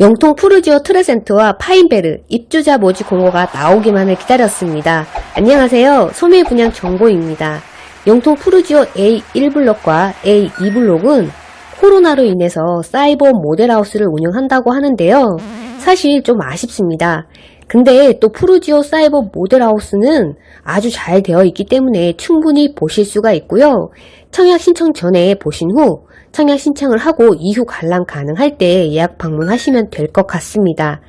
영통 푸르지오 트레센트와 파인베르 입주자 모집 공고가 나오기만을 기다렸습니다. 안녕하세요. 소매 분양 정보입니다. 영통 푸르지오 A1블록과 A2블록은 코로나로 인해서 사이버 모델하우스를 운영한다고 하는데요. 사실 좀 아쉽습니다. 근데 또 푸르지오 사이버 모델하우스는 아주 잘 되어 있기 때문에 충분히 보실 수가 있고요. 청약 신청 전에 보신 후 청약 신청을 하고 이후 관람 가능할 때 예약 방문하시면 될 것 같습니다.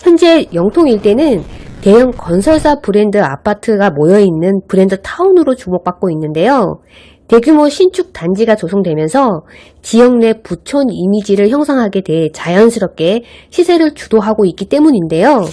현재 영통 일대는 대형 건설사 브랜드 아파트가 모여있는 브랜드 타운으로 주목받고 있는데요. 대규모 신축 단지가 조성되면서 지역 내 부촌 이미지를 형성하게 돼 자연스럽게 시세를 주도하고 있기 때문인데요.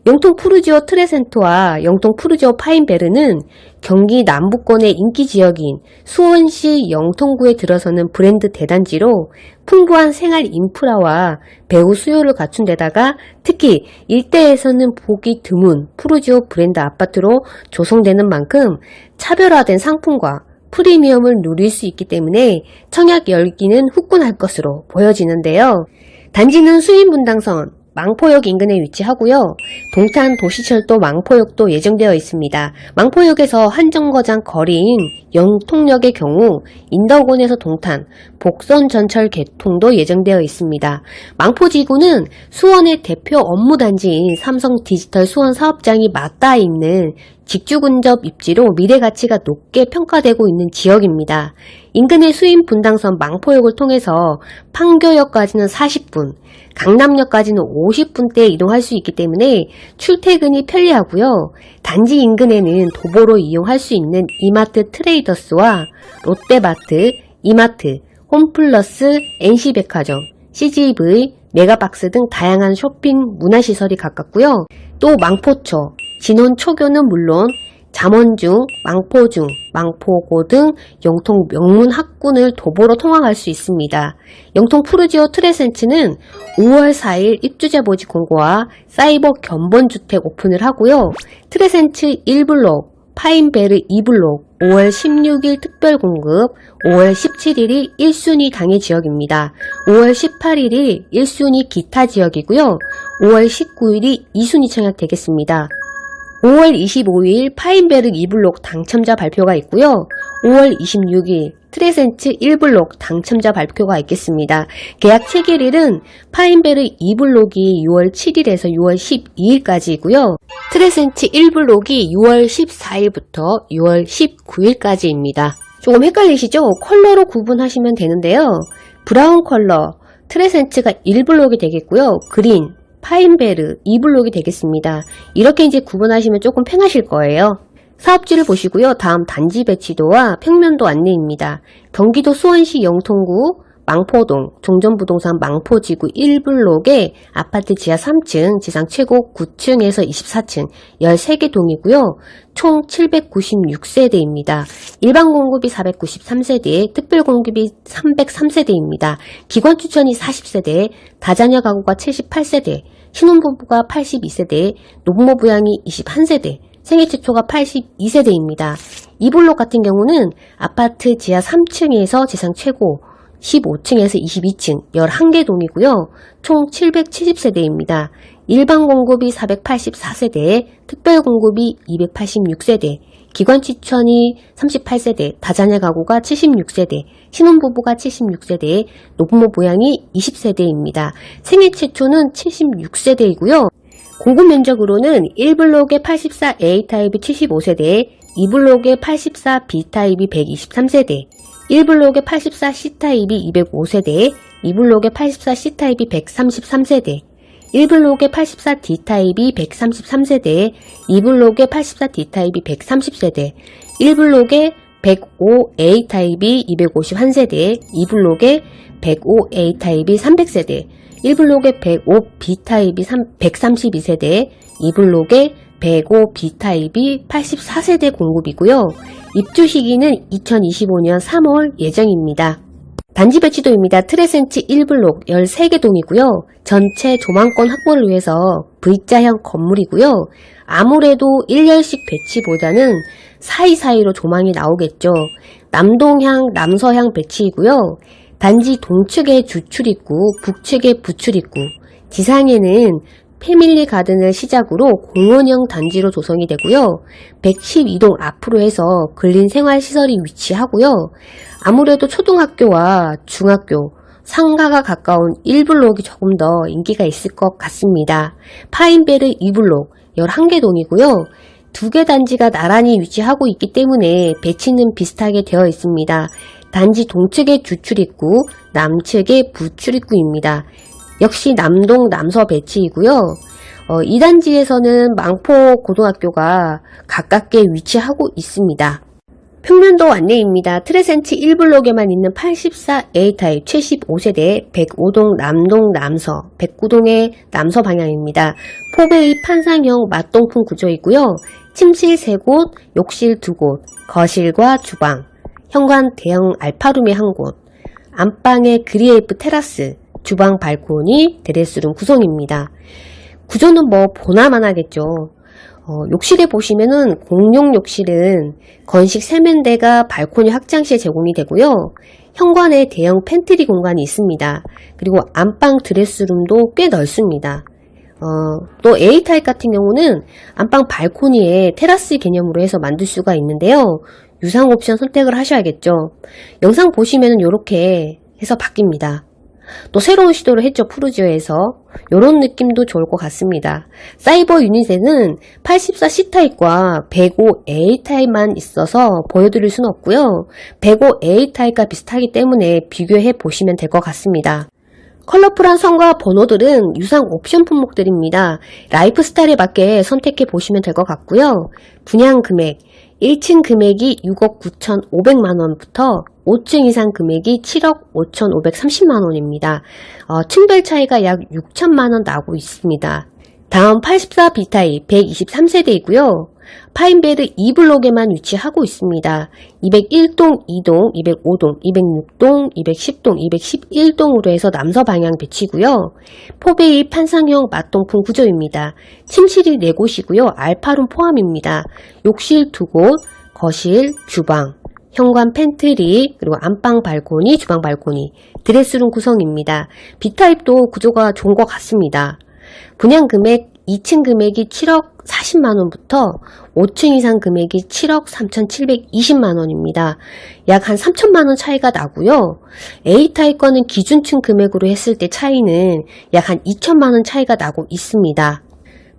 영통 푸르지오 트레센트와 영통 푸르지오 파인베르는 경기 남부권의 인기 지역인 수원시 영통구에 들어서는 브랜드 대단지로 풍부한 생활 인프라와 배후 수요를 갖춘 데다가 특히 일대에서는 보기 드문 푸르지오 브랜드 아파트로 조성되는 만큼 차별화된 상품과 프리미엄을 누릴 수 있기 때문에 청약 열기는 후끈할 것으로 보여지는데요. 단지는 수인분당선 망포역 인근에 위치하고요. 동탄 도시철도 망포역도 예정되어 있습니다. 망포역에서 한정거장 거리인 영통역의 경우 인덕원에서 동탄, 복선 전철 개통도 예정되어 있습니다. 망포지구는 수원의 대표 업무단지인 삼성디지털 수원 사업장이 맞닿아 있는 직주근접 입지로 미래 가치가 높게 평가되고 있는 지역입니다. 인근의 수인 분당선 망포역을 통해서 판교역까지는 40분, 강남역까지는 50분대에 이동할 수 있기 때문에 출퇴근이 편리하고요. 단지 인근에는 도보로 이용할 수 있는 이마트 트레이더스와 롯데마트, 이마트, 홈플러스, NC백화점, CGV, 메가박스 등 다양한 쇼핑 문화시설이 가깝고요. 또 망포초, 진원초교는 물론 잠원중, 망포중, 망포고 등 영통 명문 학군을 도보로 통학할 수 있습니다. 영통 푸르지오 트레센트는 5월 4일 입주자 모집 공고와 사이버 견본주택 오픈을 하고요. 트레센트 1블록, 파인베르 2블록 5월 16일 특별 공급, 5월 17일이 1순위 당해 지역입니다. 5월 18일이 1순위 기타 지역이고요. 5월 19일이 2순위 청약 되겠습니다. 5월 25일 파인베르 2블록 당첨자 발표가 있고요. 5월 26일 트레센트 1블록 당첨자 발표가 있겠습니다. 계약 체결일은 파인베르 2블록이 6월 7일에서 6월 12일까지이고요. 트레센트 1블록이 6월 14일부터 6월 19일까지입니다. 조금 헷갈리시죠? 컬러로 구분하시면 되는데요. 브라운 컬러 트레센트가 1블록이 되겠고요. 그린 파인베르 2블록이 되겠습니다. 이렇게 이제 구분하시면 조금 편하실 거예요. 사업지를 보시고요. 다음 단지 배치도와 평면도 안내입니다. 경기도 수원시 영통구 망포동 종전부동산 망포지구 1블록의 아파트 지하 3층, 지상 최고 9층에서 24층 13개 동이고요. 총 796세대입니다. 일반 공급이 493세대, 특별 공급이 303세대입니다. 기관 추천이 40세대, 다자녀 가구가 78세대, 신혼부부가 82세대, 노부모 부양이 21세대, 생애 최초가 82세대입니다. 이 블록 같은 경우는 아파트 지하 3층에서 지상 최고 15층에서 22층 11개 동이고요. 총 770세대입니다. 일반 공급이 484세대, 특별 공급이 286세대, 기관 추천이 38세대, 다자녀 가구가 76세대, 신혼부부가 76세대, 노부모 부양이 20세대입니다. 생애 최초는 76세대이고요. 공급 면적으로는 1블록의 84A 타입이 75세대, 2블록의 84B 타입이 123세대, 1블록의 84C 타입이 205세대, 2블록의 84C 타입이 133세대, 1블록의 84D 타입이 133세대, 2블록의 84D 타입이 130세대, 1블록의 105A 타입이 251세대, 2블록의 105A 타입이 300세대, 1블록의 105B 타입이 132세대, 2블록의 105B 타입이 84세대 공급이고요. 입주 시기는 2025년 3월 예정입니다. 단지 배치도입니다. 트레센트 1블록 13개 동이고요. 전체 조망권 확보를 위해서 V자형 건물이고요. 아무래도 1열식 배치보다는 사이사이로 조망이 나오겠죠. 남동향, 남서향 배치이고요. 단지 동측에 주출입구, 북측에 부출입구, 지상에는 패밀리 가든을 시작으로 공원형 단지로 조성이 되고요. 112동 앞으로 해서 근린 생활시설이 위치하고요. 아무래도 초등학교와 중학교, 상가가 가까운 1블록이 조금 더 인기가 있을 것 같습니다. 파인베르 2블록 11개 동이고요. 2개 단지가 나란히 위치하고 있기 때문에 배치는 비슷하게 되어 있습니다. 단지 동측에 주출입구, 남측에 부출입구입니다. 역시 남동, 남서 배치이고요. 이 단지에서는 망포 고등학교가 가깝게 위치하고 있습니다. 평면도 안내입니다. 트레센트 1블록에만 있는 84A타입 75세대 105동 남동 남서 109동의 남서 방향입니다. 포베이 판상형 맞동풍 구조이고요. 침실 3곳, 욕실 2곳, 거실과 주방, 현관 대형 알파룸이 1곳, 안방에 그리에이프 테라스, 주방 발코니, 드레스룸 구성입니다. 구조는 뭐 보나마나겠죠. 욕실에 보시면은 공용 욕실은 건식 세면대가 발코니 확장시에 제공이 되고요. 현관에 대형 팬트리 공간이 있습니다. 그리고 안방 드레스룸도 꽤 넓습니다. 또 A타입 같은 경우는 안방 발코니에 테라스 개념으로 해서 만들 수가 있는데요. 유상 옵션 선택을 하셔야겠죠. 영상 보시면은 이렇게 해서 바뀝니다. 또 새로운 시도를 했죠. 푸르지오에서. 이런 느낌도 좋을 것 같습니다. 사이버 유닛에는 84C타입과 105A타입만 있어서 보여드릴 수는 없고요. 105A타입과 비슷하기 때문에 비교해 보시면 될 것 같습니다. 컬러풀한 선과 번호들은 유상 옵션 품목들입니다. 라이프 스타일에 맞게 선택해 보시면 될 것 같고요. 분양 금액 1층 금액이 6억 9,500만원부터 5층 이상 금액이 7억 5,530만원입니다. 층별 차이가 약 6천만원 나고 있습니다. 다음 84B타입 123세대이고요. 파인베르 2블록에만 위치하고 있습니다. 201동, 2동, 205동, 206동, 210동, 211동으로 해서 남서 방향 배치고요. 포베이 판상형 맞동풍 구조입니다. 침실이 4곳이고요. 알파룸 포함입니다. 욕실 2곳, 거실, 주방, 현관 팬트리, 그리고 안방 발코니, 주방 발코니, 드레스룸 구성입니다. B타입도 구조가 좋은 것 같습니다. 분양 금액 2층 금액이 7억 40만원부터 5층 이상 금액이 7억 3,720만원입니다. 약 한 3천만원 차이가 나고요. A타입과는 기준층 금액으로 했을 때 차이는 약 한 2천만원 차이가 나고 있습니다.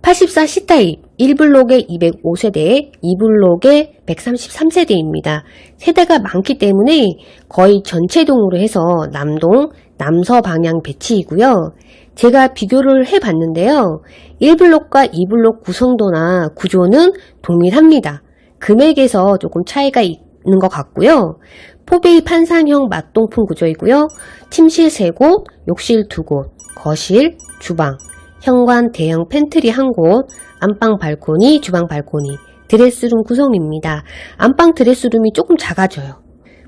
84C타입 1블록에 205세대, 2블록에 133세대입니다. 세대가 많기 때문에 거의 전체 동으로 해서 남동, 남서 방향 배치이고요. 제가 비교를 해봤는데요. 1블록과 2블록 구성도나 구조는 동일합니다. 금액에서 조금 차이가 있는 것 같고요. 포베이 판상형 맞동풍 구조이고요. 침실 3곳, 욕실 2곳, 거실, 주방, 현관 대형 팬트리 1곳, 안방 발코니, 주방 발코니, 드레스룸 구성입니다. 안방 드레스룸이 조금 작아져요.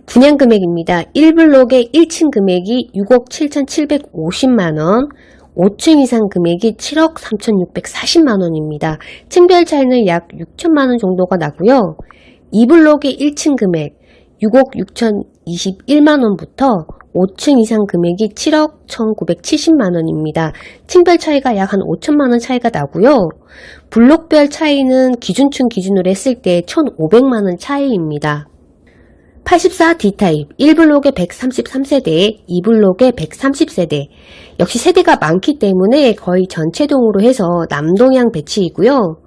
분양 금액입니다. 1블록의 1층 금액이 6억 7,750만원, 5층 이상 금액이 7억 3,640만원입니다. 층별 차이는 약 6천만원 정도가 나고요. 2블록의 1층 금액 6억 6,021만원부터 5층 이상 금액이 7억 1,970만원입니다. 층별 차이가 약 한 5천만원 차이가 나고요. 블록별 차이는 기준층 기준으로 했을 때 1,500만원 차이입니다. 84D타입 1블록에 133세대, 2블록에 130세대. 역시 세대가 많기 때문에 거의 전체 동으로 해서 남동향 배치이고요.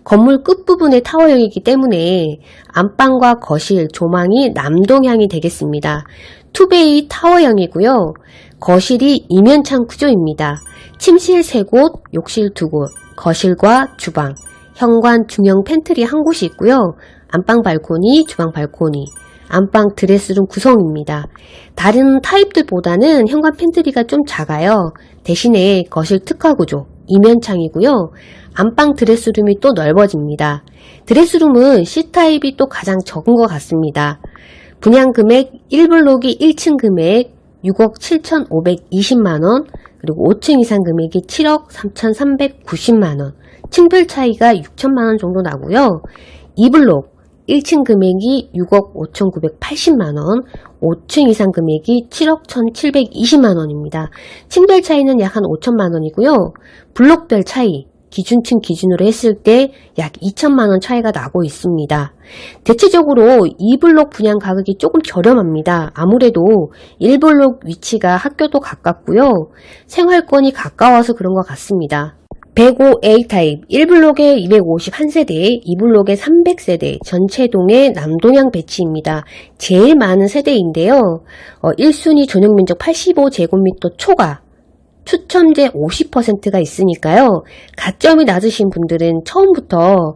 건물 끝부분의 타워형이기 때문에 안방과 거실, 조망이 남동향이 되겠습니다. 투베이 타워형이고요. 거실이 이면창 구조입니다. 침실 3곳, 욕실 2곳, 거실과 주방, 현관 중형 팬트리 1곳이 있고요. 안방 발코니, 주방 발코니, 안방 드레스룸 구성입니다. 다른 타입들보다는 현관 팬트리가 좀 작아요. 대신에 거실 특화 구조, 이면창이고요. 안방 드레스룸이 또 넓어집니다. 드레스룸은 C타입이 또 가장 적은 것 같습니다. 분양 금액 1블록이 1층 금액 6억 7,520만원, 그리고 5층 이상 금액이 7억 3,390만원, 층별 차이가 6천만원 정도 나고요. 2블록 1층 금액이 6억 5,980만원, 5층 이상 금액이 7억 1,720만원입니다. 층별 차이는 약 한 5천만원이고요. 블록별 차이, 기준층 기준으로 했을 때 약 2천만원 차이가 나고 있습니다. 대체적으로 2블록 분양 가격이 조금 저렴합니다. 아무래도 1블록 위치가 학교도 가깝고요. 생활권이 가까워서 그런 것 같습니다. 105A 타입 1블록에 251세대, 2블록에 300세대, 전체동의 남동향 배치입니다. 제일 많은 세대인데요. 1순위 전용면적 85제곱미터 초과, 추첨제 50%가 있으니까요. 가점이 낮으신 분들은 처음부터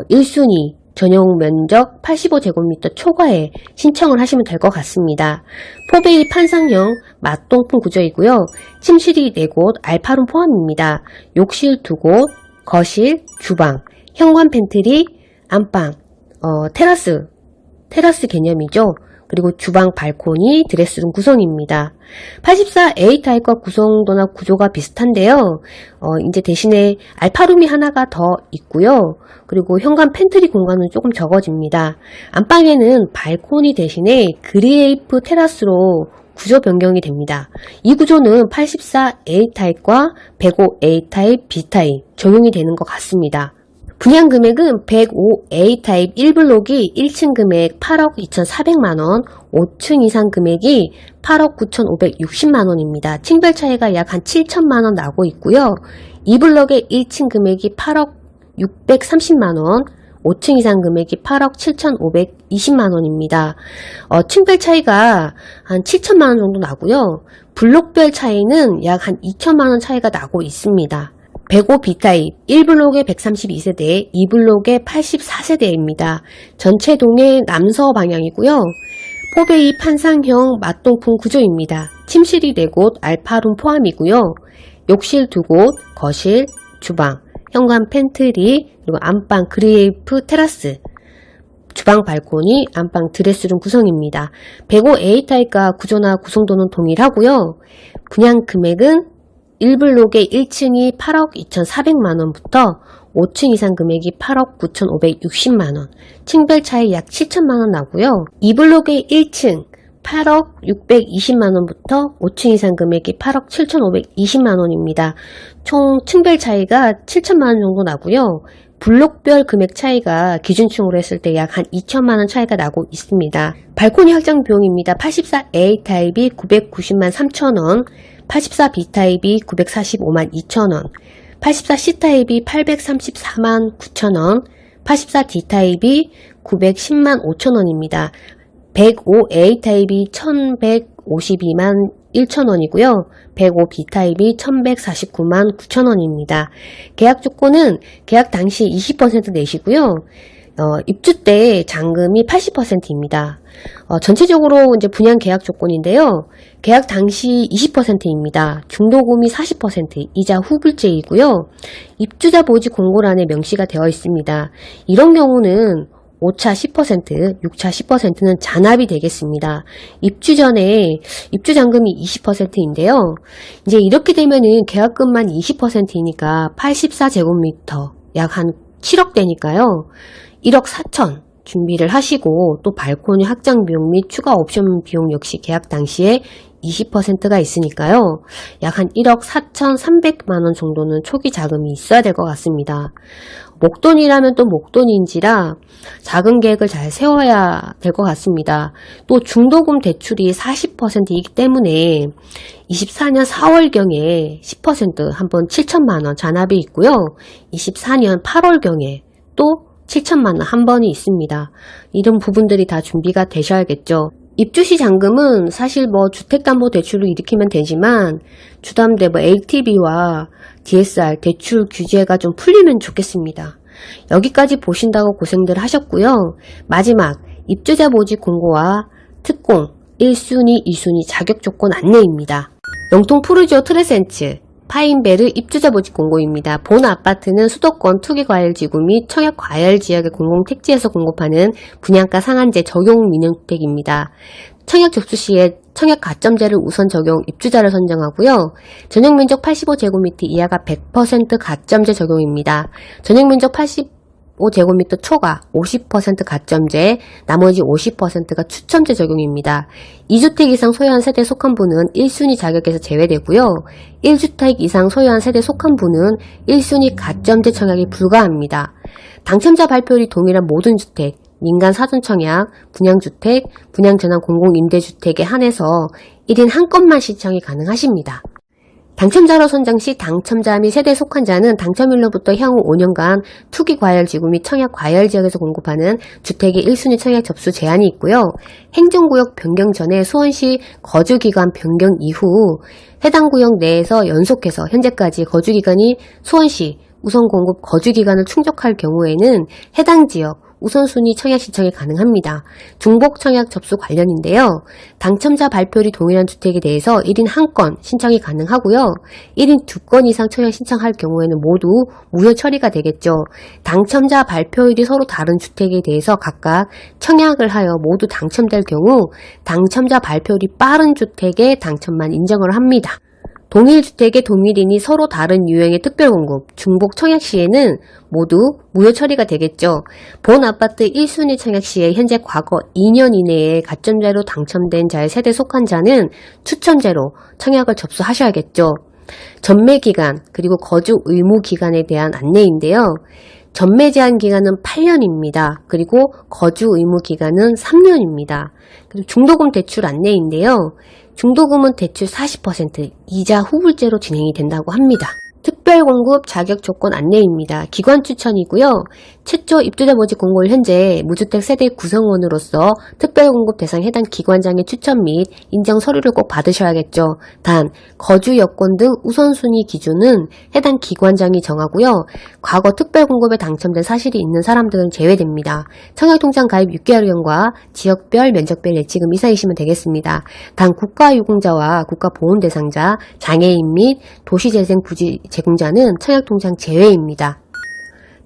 1순위 전용 면적 85제곱미터 초과에 신청을 하시면 될 것 같습니다. 포베이 판상형 맞동풍 구조이고요. 침실이 4곳, 알파룸 포함입니다. 욕실 2곳, 거실, 주방, 현관 팬트리, 안방, 테라스 개념이죠. 그리고 주방, 발코니, 드레스룸 구성입니다. 84A 타입과 구성도나 구조가 비슷한데요. 이제 대신에 알파룸이 하나가 더 있고요. 그리고 현관 팬트리 공간은 조금 적어집니다. 안방에는 발코니 대신에 그레이프 테라스로 구조 변경이 됩니다. 이 구조는 84A 타입과 105A 타입, B 타입 적용이 되는 것 같습니다. 분양 금액은 105A 타입 1블록이 1층 금액 8억 2,400만원, 5층 이상 금액이 8억 9,560만원입니다. 층별 차이가 약 한 7천만원 나고 있고요. 2블록의 1층 금액이 8억 630만원, 5층 이상 금액이 8억 7,520만원입니다. 층별 차이가 한 7천만원 정도 나고요. 블록별 차이는 약 한 2천만원 차이가 나고 있습니다. 105B 타입 1블록에 132세대, 2블록에 84세대입니다. 전체 동의 남서 방향이고요. 포베이 판상형 맞동풍 구조입니다. 침실이 4곳, 알파룸 포함이고요. 욕실 2곳, 거실, 주방, 현관 팬트리, 그리고 안방 그레이프 테라스, 주방 발코니, 안방 드레스룸 구성입니다. 105A 타입과 구조나 구성도는 동일하고요. 분양 금액은 1블록의 1층이 8억 2,400만원부터 5층 이상 금액이 8억 9,560만원, 층별 차이 약 7천만원 나고요. 2블록의 1층 8억 620만원부터 5층 이상 금액이 8억 7,520만원입니다. 총 층별 차이가 7천만원 정도 나고요. 블록별 금액 차이가 기준층으로 했을 때 약 한 2천만원 차이가 나고 있습니다. 발코니 확장 비용입니다. 84A 타입이 990만 3천원, 84B 타입이 945만 2천원, 84C 타입이 834만 9천원, 84D 타입이 910만 5천원입니다. 105A 타입이 1152만 1천원이고요. 105B 타입이 1149만 9천원입니다. 계약 조건은 계약 당시 20% 내시고요. 입주 때 잔금이 80%입니다. 전체적으로 이제 분양 계약 조건인데요. 계약 당시 20%입니다. 중도금이 40%, 이자 후불제이고요. 입주자 모집 공고란에 명시가 되어 있습니다. 이런 경우는 5차 10%, 6차 10%는 잔압이 되겠습니다. 입주 전에 입주 잔금이 20%인데요. 이제 이렇게 되면은 계약금만 20%이니까 84제곱미터 약 한 7억 되니까요. 1억 4천 준비를 하시고 또 발코니 확장 비용 및 추가 옵션 비용 역시 계약 당시에 20%가 있으니까요. 약 한 1억 4,300만원 정도는 초기 자금이 있어야 될 것 같습니다. 목돈이라면 또 목돈인지라 자금 계획을 잘 세워야 될 것 같습니다. 또 중도금 대출이 40%이기 때문에 24년 4월경에 10% 한번 7천만원 잔압이 있고요. 24년 8월경에 또 7천만원 한 번이 있습니다. 이런 부분들이 다 준비가 되셔야겠죠. 입주시 잔금은 사실 주택담보대출로 일으키면 되지만 주담대 LTV와 DSR 대출 규제가 좀 풀리면 좋겠습니다. 여기까지 보신다고 고생들 하셨고요. 마지막 입주자 모집 공고와 특공 1순위, 2순위 자격 조건 안내입니다. 영통 푸르지오 트레센츠 파인베르 입주자 모집 공고입니다. 본 아파트는 수도권 투기과열지구 및 청약과열지역의 공공택지에서 공급하는 분양가 상한제 적용 민영주택입니다. 청약 접수 시에 청약 가점제를 우선 적용 입주자를 선정하고요. 전용면적 85제곱미터 이하가 100% 가점제 적용입니다. 전용면적 15제곱미터 초과 50% 가점제, 나머지 50%가 추첨제 적용입니다. 2주택 이상 소유한 세대에 속한 분은 1순위 자격에서 제외되고요. 1주택 이상 소유한 세대에 속한 분은 1순위 가점제 청약이 불가합니다. 당첨자 발표율이 동일한 모든 주택, 민간 사전 청약, 분양주택, 분양전환 공공임대주택에 한해서 1인 한 건만 신청이 가능하십니다. 당첨자로 선정 시 당첨자 및 세대에 속한 자는 당첨일로부터 향후 5년간 투기과열지구 및 청약과열지역에서 공급하는 주택의 1순위 청약 접수 제한이 있고요. 행정구역 변경 전에 수원시 거주기간 변경 이후 해당 구역 내에서 연속해서 현재까지 거주기간이 수원시 우선 공급 거주기간을 충족할 경우에는 해당 지역 우선순위 청약 신청이 가능합니다. 중복 청약 접수 관련인데요. 당첨자 발표율이 동일한 주택에 대해서 1인 한 건 신청이 가능하고요. 1인 2건 이상 청약 신청할 경우에는 모두 무효 처리가 되겠죠. 당첨자 발표율이 서로 다른 주택에 대해서 각각 청약을 하여 모두 당첨될 경우 당첨자 발표율이 빠른 주택에 당첨만 인정을 합니다. 동일 주택의 동일인이 서로 다른 유형의 특별공급, 중복 청약 시에는 모두 무효 처리가 되겠죠. 본 아파트 1순위 청약 시에 현재 과거 2년 이내에 가점제로 당첨된 자의 세대에 속한 자는 추첨제로 청약을 접수하셔야겠죠. 전매 기간 그리고 거주 의무 기간에 대한 안내인데요. 전매 제한 기간은 8년입니다. 그리고 거주 의무 기간은 3년입니다. 그리고 중도금 대출 안내인데요. 중도금은 대출 40% 이자 후불제로 진행이 된다고 합니다. 특별공급 자격 조건 안내입니다. 기관 추천이고요. 최초 입주자 모집 공고를 현재 무주택 세대 구성원으로서 특별공급 대상 해당 기관장의 추천 및 인정 서류를 꼭 받으셔야겠죠. 단 거주 여건 등 우선순위 기준은 해당 기관장이 정하고요. 과거 특별공급에 당첨된 사실이 있는 사람들은 제외됩니다. 청약통장 가입 6개월경과 지역별 면적별 예치금 이상이시면 되겠습니다. 단 국가유공자와 국가보훈 대상자, 장애인 및 도시재생 부지 제공자는 청약통장 제외입니다.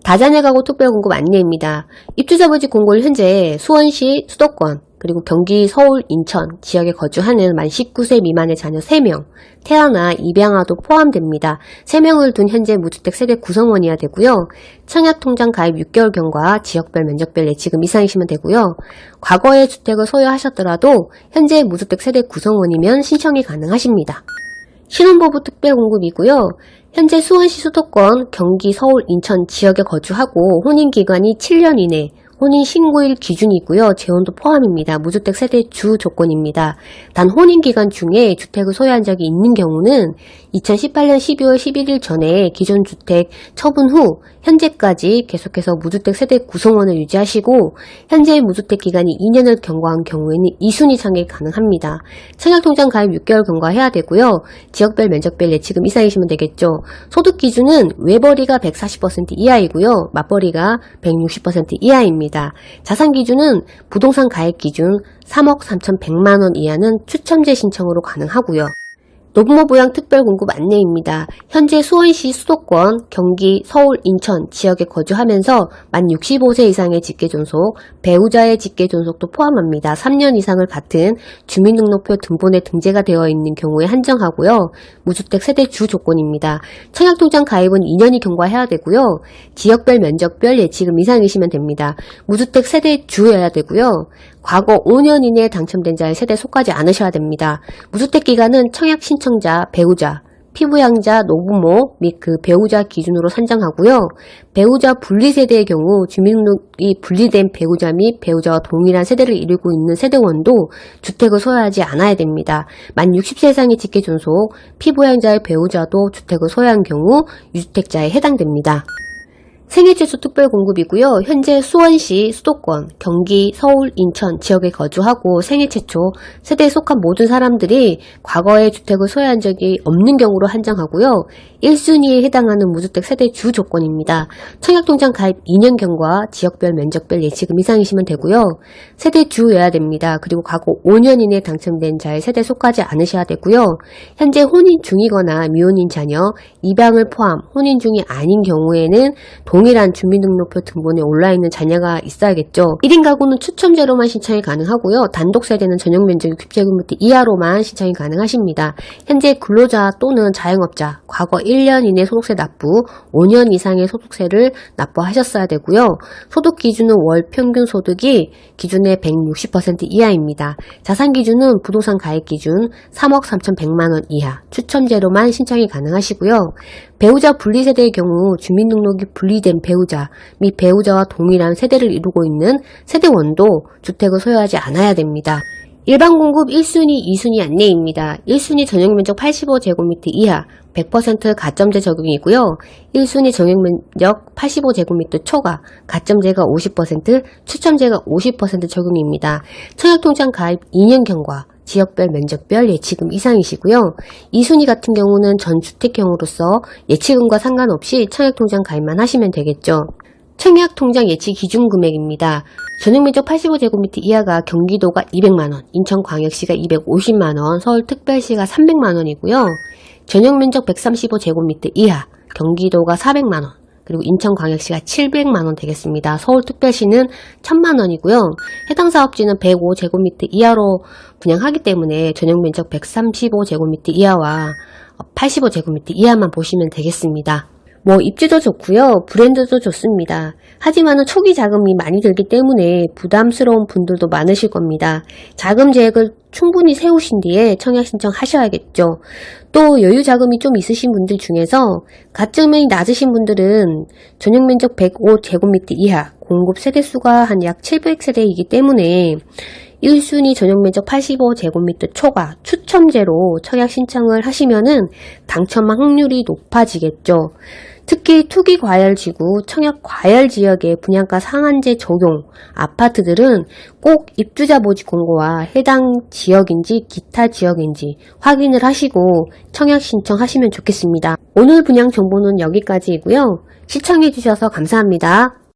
다자녀 가구 특별공급 안내입니다. 입주자 모집 공고를 현재 수원시 수도권 그리고 경기, 서울, 인천 지역에 거주하는 만 19세 미만의 자녀 3명, 태아나 입양아도 포함됩니다. 3명을 둔 현재 무주택 세대 구성원이어야 되고요. 청약통장 가입 6개월경과 지역별 면적별 예치금 이상이시면 되고요. 과거에 주택을 소유하셨더라도 현재 무주택 세대 구성원이면 신청이 가능하십니다. 신혼부부 특별공급이고요. 현재 수원시 수도권, 경기, 서울, 인천 지역에 거주하고 혼인기간이 7년 이내, 혼인신고일 기준이고요. 재혼도 포함입니다. 무주택 세대 주 조건입니다. 단 혼인기간 중에 주택을 소유한 적이 있는 경우는 2018년 12월 11일 전에 기존 주택 처분 후 현재까지 계속해서 무주택 세대 구성원을 유지하시고 현재 무주택 기간이 2년을 경과한 경우에는 2순위 청약이 가능합니다. 청약통장 가입 6개월 경과해야 되고요. 지역별 면적별 예치금 이상이시면 되겠죠. 소득 기준은 외벌이가 140% 이하이고요. 맞벌이가 160% 이하입니다. 자산 기준은 부동산 가액 기준 3억 3,100만원 이하는 추첨제 신청으로 가능하고요. 노부모부양 특별공급 안내입니다. 현재 수원시 수도권, 경기, 서울, 인천 지역에 거주하면서 만 65세 이상의 직계존속, 배우자의 직계존속도 포함합니다. 3년 이상을 같은 주민등록표 등본에 등재가 되어 있는 경우에 한정하고요. 무주택 세대 주 조건입니다. 청약통장 가입은 2년이 경과해야 되고요. 지역별 면적별 예치금 이상이시면 됩니다. 무주택 세대 주여야 되고요. 과거 5년 이내에 당첨된 자의 세대에 속하지 않으셔야 됩니다. 무주택 기간은 청약 신청자, 배우자, 피부양자, 노부모 및 그 배우자 기준으로 산정하고요. 배우자 분리세대의 경우 주민등록이 분리된 배우자 및 배우자와 동일한 세대를 이루고 있는 세대원도 주택을 소유하지 않아야 됩니다. 만 60세 이상의 직계존속, 피부양자의 배우자도 주택을 소유한 경우 유주택자에 해당됩니다. 생애최초 특별공급이고요. 현재 수원시, 수도권, 경기, 서울, 인천 지역에 거주하고 생애최초 세대에 속한 모든 사람들이 과거에 주택을 소유한 적이 없는 경우로 한정하고요. 1순위에 해당하는 무주택 세대 주 조건입니다. 청약통장 가입 2년 경과, 지역별 면적별 예치금 이상이시면 되고요. 세대 주여야 됩니다. 그리고 과거 5년 이내에 당첨된 자의 세대에 속하지 않으셔야 되고요. 현재 혼인 중이거나 미혼인 자녀, 입양을 포함 혼인 중이 아닌 경우에는 동일한 주민등록표 등본에 올라있는 자녀가 있어야겠죠. 1인 가구는 추첨제로만 신청이 가능하고요. 단독 세대는 전용면적이 60제곱미터 이하로만 신청이 가능하십니다. 현재 근로자 또는 자영업자, 과거 1년 이내 소득세 납부, 5년 이상의 소득세를 납부하셨어야 되고요. 소득 기준은 월 평균 소득이 기준의 160% 이하입니다. 자산 기준은 부동산 가액 기준 3억 3,100만원 이하, 추첨제로만 신청이 가능하시고요. 배우자 분리세대의 경우 주민등록이 분리된 배우자 및 배우자와 동일한 세대를 이루고 있는 세대원도 주택을 소유하지 않아야 됩니다. 일반 공급 1순위, 2순위 안내입니다. 1순위 전용면적 85제곱미터 이하 100% 가점제 적용이고요. 1순위 전용면적 85제곱미터 초과 가점제가 50%, 추첨제가 50% 적용입니다. 청약통장 가입 2년 경과, 지역별 면적별 예치금 이상이시고요. 2순위 같은 경우는 전주택형으로서 예치금과 상관없이 청약통장 가입만 하시면 되겠죠. 청약통장 예치 기준 금액입니다. 전용면적 85제곱미터 이하가 경기도가 200만원, 인천광역시가 250만원, 서울특별시가 300만원이고요. 전용면적 135제곱미터 이하, 경기도가 400만원, 그리고 인천광역시가 700만원 되겠습니다. 서울특별시는 1000만원이고요. 해당 사업지는 105제곱미터 이하로 분양하기 때문에 전용면적 135제곱미터 이하와 85제곱미터 이하만 보시면 되겠습니다. 입지도 좋고요. 브랜드도 좋습니다. 하지만은 초기 자금이 많이 들기 때문에 부담스러운 분들도 많으실 겁니다. 자금 계획을 충분히 세우신 뒤에 청약 신청하셔야겠죠. 또 여유 자금이 좀 있으신 분들 중에서 가점이 낮으신 분들은 전용면적 105제곱미터 이하, 공급 세대수가 한 약 700세대이기 때문에 1순위 전용면적 85제곱미터 초과 추첨제로 청약 신청을 하시면은 당첨 확률이 높아지겠죠. 특히 투기과열지구, 청약과열지역의 분양가 상한제 적용 아파트들은 꼭 입주자 모집 공고와 해당 지역인지 기타 지역인지 확인을 하시고 청약 신청하시면 좋겠습니다. 오늘 분양 정보는 여기까지이고요. 시청해주셔서 감사합니다.